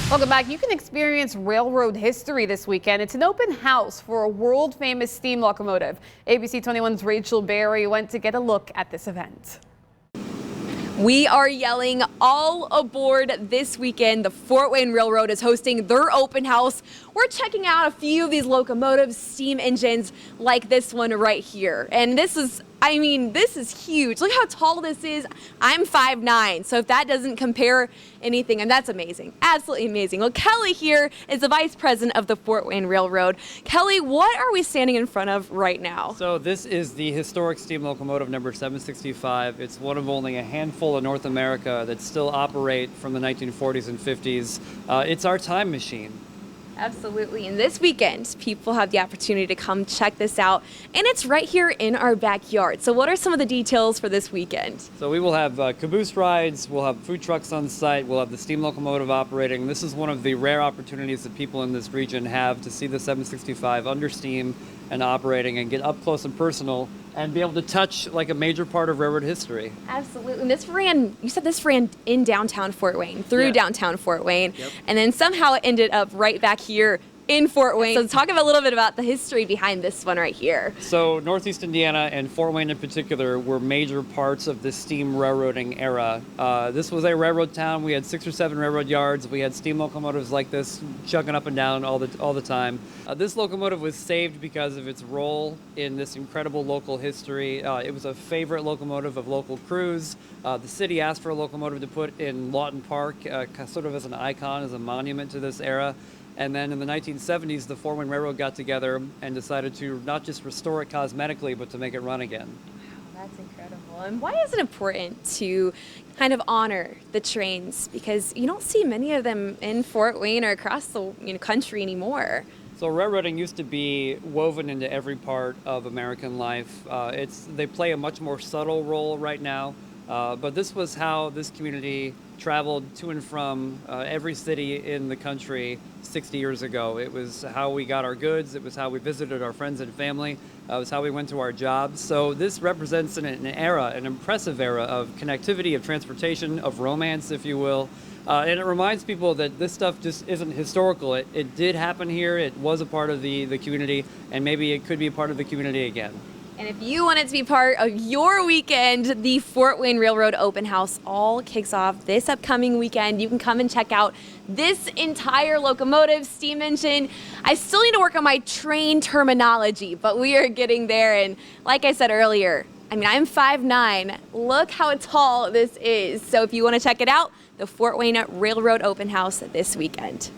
Welcome back. You can experience railroad history this weekend. It's an open house for a world famous steam locomotive. ABC 21's Rachel Berry went to get a look at this event. We are yelling all aboard this weekend. The Fort Wayne Railroad is hosting their open house. We're checking out a few of these locomotives, steam engines like this one right here. And this is huge. Look how tall this is. I'm 5'9", so if that doesn't compare anything, and that's amazing, absolutely amazing. Well, Kelly here is the vice president of the Fort Wayne Railroad. Kelly, what are we standing in front of right now? So this is the historic steam locomotive number 765. It's one of only a handful in North America that still operate from the 1940s and 50s. It's our time machine. Absolutely. And this weekend, people have the opportunity to come check this out. And it's right here in our backyard. So what are some of the details for this weekend? So we will have caboose rides, we'll have food trucks on site, we'll have the steam locomotive operating. This is one of the rare opportunities that people in this region have to see the 765 under steam and operating and get up close and personal and be able to touch like a major part of railroad history. Absolutely. And you said this ran in downtown Fort Wayne, through downtown Fort Wayne, Yep. and then somehow it ended up right back here in Fort Wayne. So talk a little bit about the history behind this one right here. So Northeast Indiana and Fort Wayne in particular were major parts of the steam railroading era. This was a railroad town. We had 6 or 7 railroad yards. We had steam locomotives like this chugging up and down all the time. This locomotive was saved because of its role in this incredible local history. It was a favorite locomotive of local crews. The city asked for a locomotive to put in Lawton Park, sort of as an icon, as a monument to this era. And then in the 1970s, the Fort Wayne Railroad got together and decided to not just restore it cosmetically, but to make it run again. Wow, that's incredible. And why is it important to kind of honor the trains? Because you don't see many of them in Fort Wayne or across the country anymore. So railroading used to be woven into every part of American life. They play a much more subtle role right now. But this was how this community traveled to and from every city in the country 60 years ago. It was how we got our goods. It was how we visited our friends and family. It was how we went to our jobs. So this represents an era, an impressive era of connectivity, of transportation, of romance, if you will. And it reminds people that this stuff just isn't historical. It did happen here. It was a part of the community, and maybe it could be a part of the community again. And if you want it to be part of your weekend, the Fort Wayne Railroad Open House all kicks off this upcoming weekend. You can come and check out this entire locomotive, steam engine. I still need to work on my train terminology, but we are getting there. And like I said earlier, I'm 5'9". Look how tall this is. So if you want to check it out, the Fort Wayne Railroad Open House this weekend.